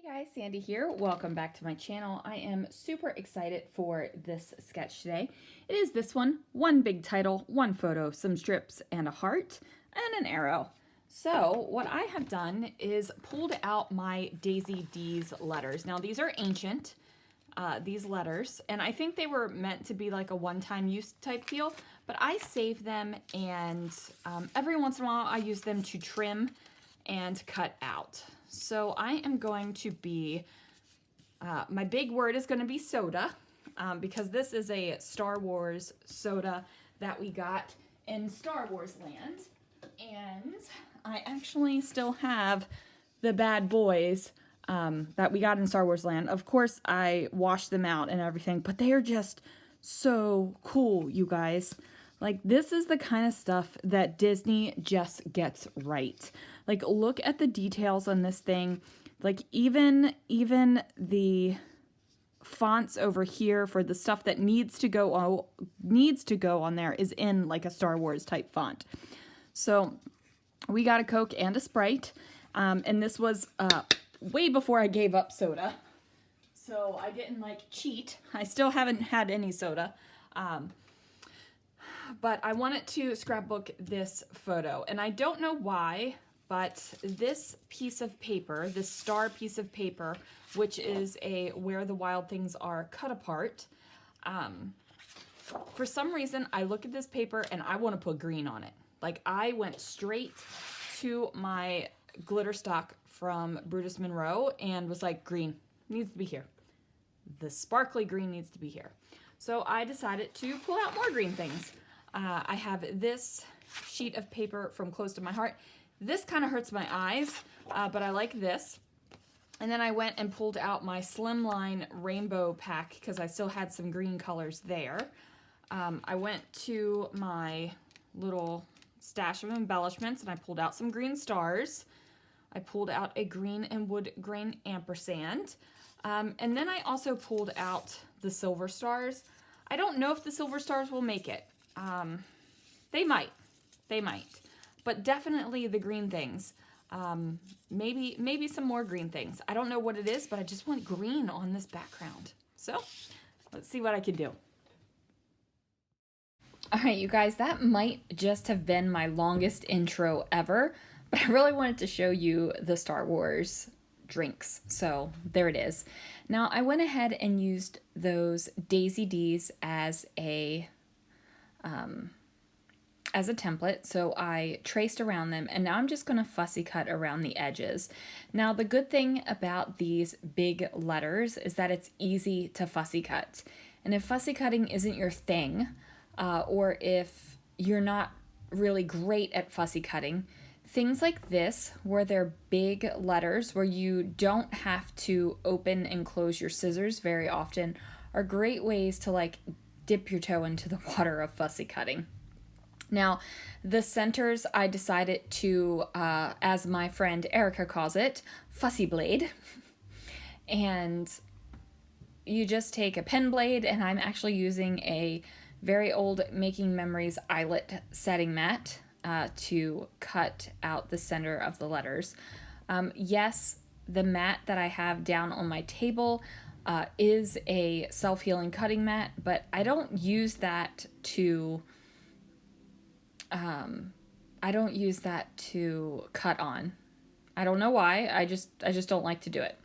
Hey guys, Sandy here. Welcome back to my channel. I am super excited for this sketch today. It is this one big title, one photo, some strips, and a heart, and an arrow. So what I have done is pulled out my Daisy D's letters. Now these are ancient, these letters, and I think they were meant to be like a one-time use type deal, but I save them and every once in a while I use them to trim and cut out. So I am going to be, my big word is going to be soda, because this is a Star Wars soda that we got in Star Wars land. And I actually still have the bad boys that we got in Star Wars land. Of course, I washed them out and everything, but they are just so cool, you guys. Like, this is the kind of stuff that Disney just gets right. Like, look at the details on this thing. Like, even the fonts over here for the stuff that needs to go on there is in like a Star Wars type font. So we got a Coke and a Sprite, and this was way before I gave up soda. So I didn't like cheat. I still haven't had any soda. But I wanted to scrapbook this photo, and I don't know why, but this piece of paper, this star piece of paper, which is a Where the Wild Things Are cut apart, for some reason I look at this paper and I want to put green on it. Like, I went straight to my glitter stock from Brutus Monroe and was like, green needs to be here. The sparkly green needs to be here. So I decided to pull out more green things. I have this sheet of paper from Close to My Heart. This kind of hurts my eyes, but I like this. And then I went and pulled out my Slimline Rainbow Pack because I still had some green colors there. I went to my little stash of embellishments and I pulled out some green stars. I pulled out a green and wood grain ampersand. And then I also pulled out the silver stars. I don't know if the silver stars will make it. They might, but definitely the green things. Maybe some more green things. I don't know what it is, but I just want green on this background. So let's see what I can do. All right, you guys, that might just have been my longest intro ever, but I really wanted to show you the Star Wars drinks. So there it is. Now I went ahead and used those Daisy D's as a template, so I traced around them, and now I'm just going to fussy cut around the edges. Now the good thing about these big letters is that it's easy to fussy cut, and if fussy cutting isn't your thing, or if you're not really great at fussy cutting, things like this, where they're big letters, where you don't have to open and close your scissors very often, are great ways to like dip your toe into the water of fussy cutting. Now, the centers I decided to, as my friend Erica calls it, fussy blade. And you just take a pen blade, and I'm actually using a very old Making Memories eyelet setting mat to cut out the center of the letters. Yes, the mat that I have down on my table is a self-healing cutting mat, but I don't use that to cut on. I don't know why. I just don't like to do it.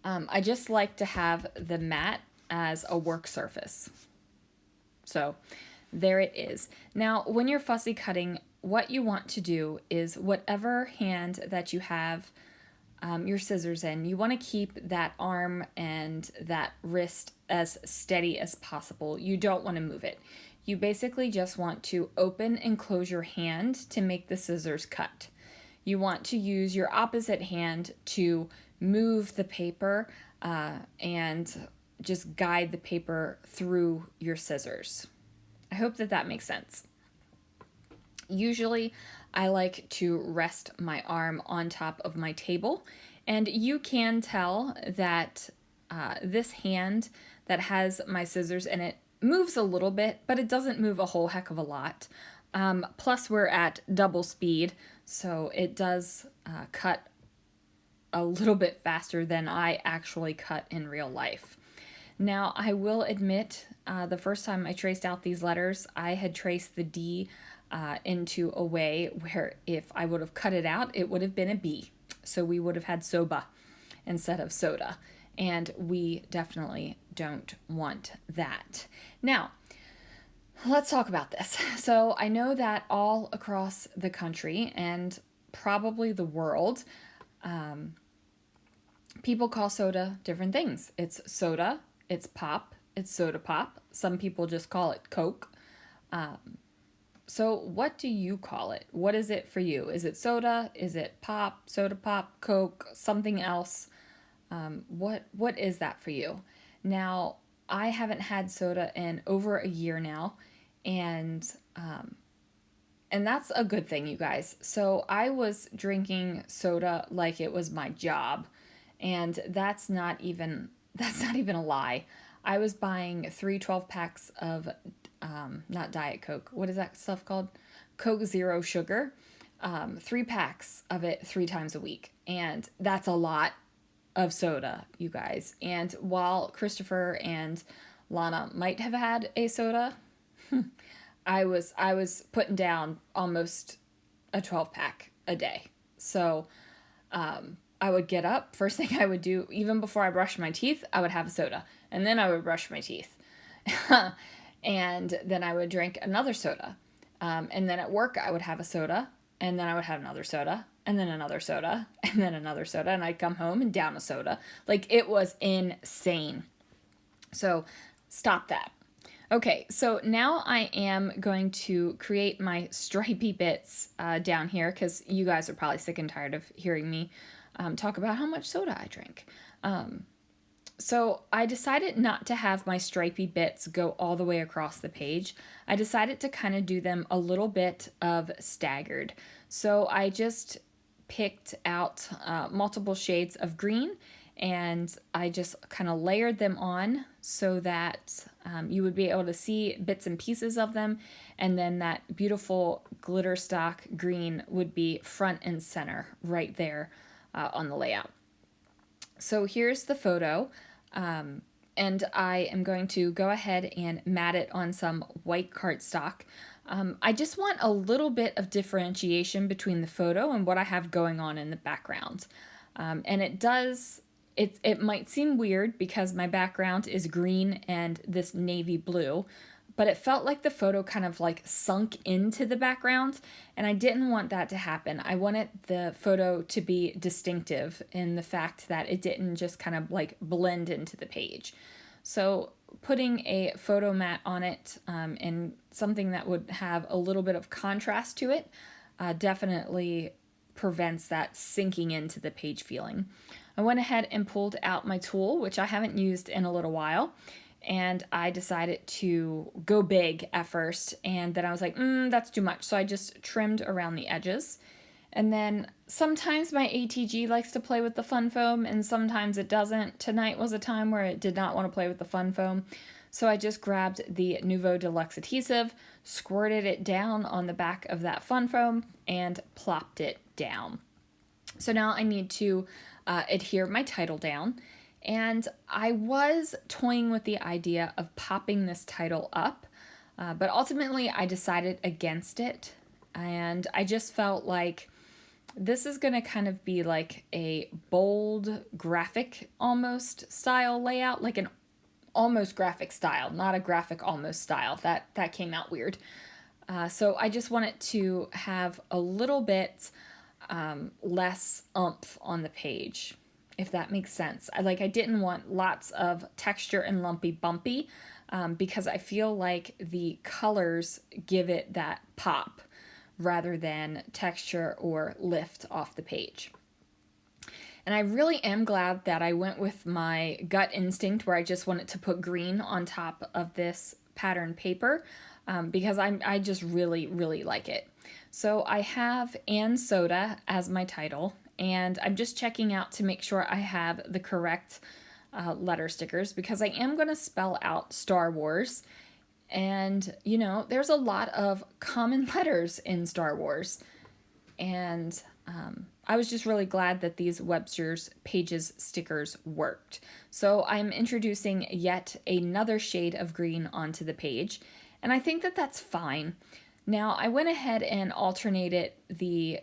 I just like to have the mat as a work surface. So there it is. Now, when you're fussy cutting, what you want to do is whatever hand that you have your scissors in, you want to keep that arm and that wrist as steady as possible. You don't want to move it. You basically just want to open and close your hand to make the scissors cut. You want to use your opposite hand to move the paper and just guide the paper through your scissors. I hope that makes sense. Usually I like to rest my arm on top of my table, and you can tell that this hand that has my scissors in it moves a little bit, but it doesn't move a whole heck of a lot. Plus we're at double speed, so it does cut a little bit faster than I actually cut in real life. Now, I will admit, the first time I traced out these letters, I had traced the D into a way where if I would have cut it out, it would have been a B. So we would have had soba instead of soda. And we definitely don't want that. Now, let's talk about this. So I know that all across the country and probably the world, people call soda different things. It's soda, it's pop, it's soda pop. Some people just call it Coke. So what do you call it? What is it for you? Is it soda? Is it pop, soda pop, Coke, something else? What is that for you? Now, I haven't had soda in over a year now, and that's a good thing, you guys. So I was drinking soda like it was my job, and that's not even a lie. I was buying 3 12-packs of not Diet Coke. What is that stuff called? Coke Zero Sugar. 3 packs of it 3 times a week, and that's a lot of soda, you guys. And while Christopher and Lana might have had a soda, I was putting down almost a 12-pack a day. So I would get up, first thing I would do, even before I brushed my teeth, I would have a soda, and then I would brush my teeth. And then I would drink another soda. And then at work I would have a soda, and then I would have another soda, and then another soda, and then another soda, and I'd come home and down a soda. Like, it was insane. So stop that. Okay, so now I am going to create my stripy bits down here, because you guys are probably sick and tired of hearing me talk about how much soda I drink. So I decided not to have my stripy bits go all the way across the page. I decided to kind of do them a little bit of staggered. So I just picked out multiple shades of green, and I just kind of layered them on so that you would be able to see bits and pieces of them, and then that beautiful glitter stock green would be front and center right there on the layout. So here's the photo, and I am going to go ahead and mat it on some white cardstock. I just want a little bit of differentiation between the photo and what I have going on in the background. And it might seem weird because my background is green and this navy blue, but it felt like the photo kind of like sunk into the background, and I didn't want that to happen. I wanted the photo to be distinctive in the fact that it didn't just kind of like blend into the page. So putting a photo mat on it and something that would have a little bit of contrast to it definitely prevents that sinking into the page feeling. I went ahead and pulled out my tool, which I haven't used in a little while, and I decided to go big at first, and then I was like, that's too much. So I just trimmed around the edges. And then sometimes my ATG likes to play with the fun foam, and sometimes it doesn't. Tonight was a time where it did not want to play with the fun foam. So I just grabbed the Nuvo Deluxe adhesive, squirted it down on the back of that fun foam, and plopped it down. So now I need to adhere my title down. And I was toying with the idea of popping this title up, but ultimately I decided against it. And I just felt like this is going to kind of be like a bold graphic almost style layout, like an almost graphic style, not a graphic almost style. That came out weird. So I just wanted to have a little bit less oomph on the page, if that makes sense. I didn't want lots of texture and lumpy bumpy because I feel like the colors give it that pop rather than texture or lift off the page. And I really am glad that I went with my gut instinct where I just wanted to put green on top of this pattern paper because I just really, really like it. So I have "and soda" as my title, and I'm just checking out to make sure I have the correct letter stickers because I am going to spell out Star Wars. And, you know, there's a lot of common letters in Star Wars. And I was just really glad that these Webster's Pages stickers worked. So I'm introducing yet another shade of green onto the page, and I think that that's fine. Now I went ahead and alternated the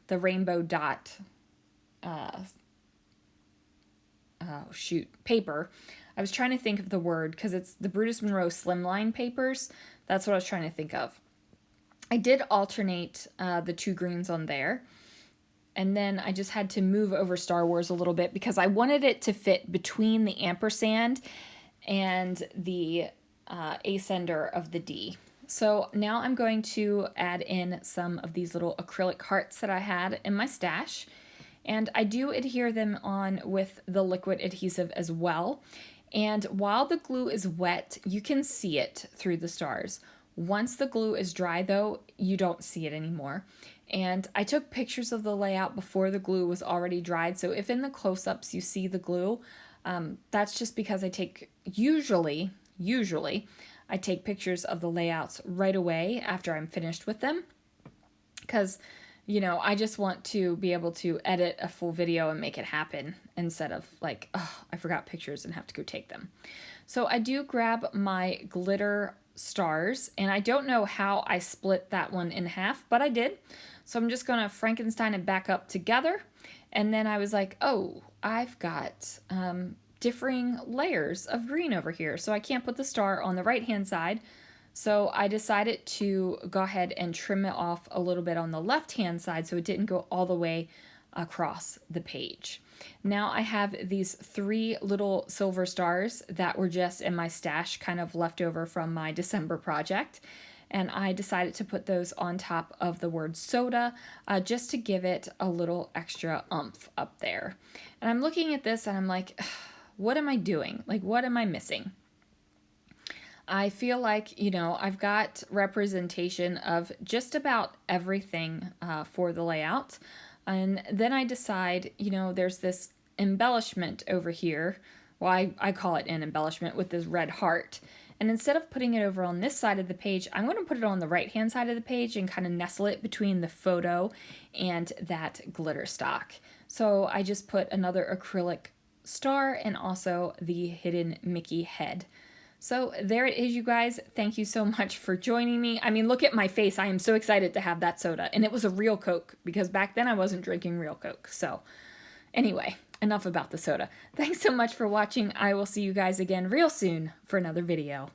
rainbow dot, paper. I was trying to think of the word because it's the Brutus Monroe Slimline papers. That's what I was trying to think of. I did alternate the two greens on there. And then I just had to move over Star Wars a little bit because I wanted it to fit between the ampersand and the ascender of the D. So now I'm going to add in some of these little acrylic hearts that I had in my stash. And I do adhere them on with the liquid adhesive as well. And while the glue is wet, you can see it through the stars. Once the glue is dry though, you don't see it anymore. And I took pictures of the layout before the glue was already dried. So if in the close-ups you see the glue, that's just because I take, usually, I take pictures of the layouts right away after I'm finished with them. Because, you know, I just want to be able to edit a full video and make it happen instead of like, oh, I forgot pictures and have to go take them. So I do grab my glitter stars, and I don't know how I split that one in half, but I did. So I'm just going to Frankenstein it back up together. And then I was like, oh, I've got differing layers of green over here. So I can't put the star on the right-hand side. So I decided to go ahead and trim it off a little bit on the left-hand side so it didn't go all the way across the page. Now I have these 3 little silver stars that were just in my stash, kind of left over from my December project. And I decided to put those on top of the word soda just to give it a little extra oomph up there. And I'm looking at this and I'm like, what am I doing? Like, what am I missing? I feel like, you know, I've got representation of just about everything for the layout. And then I decide, you know, there's this embellishment over here. Well, I call it an embellishment with this red heart. And instead of putting it over on this side of the page, I'm going to put it on the right-hand side of the page and kind of nestle it between the photo and that glitter stock. So I just put another acrylic star and also the hidden Mickey head. So there it is, you guys. Thank you so much for joining me. I mean, look at my face. I am so excited to have that soda. And it was a real Coke because back then I wasn't drinking real Coke. So anyway, enough about the soda. Thanks so much for watching. I will see you guys again real soon for another video.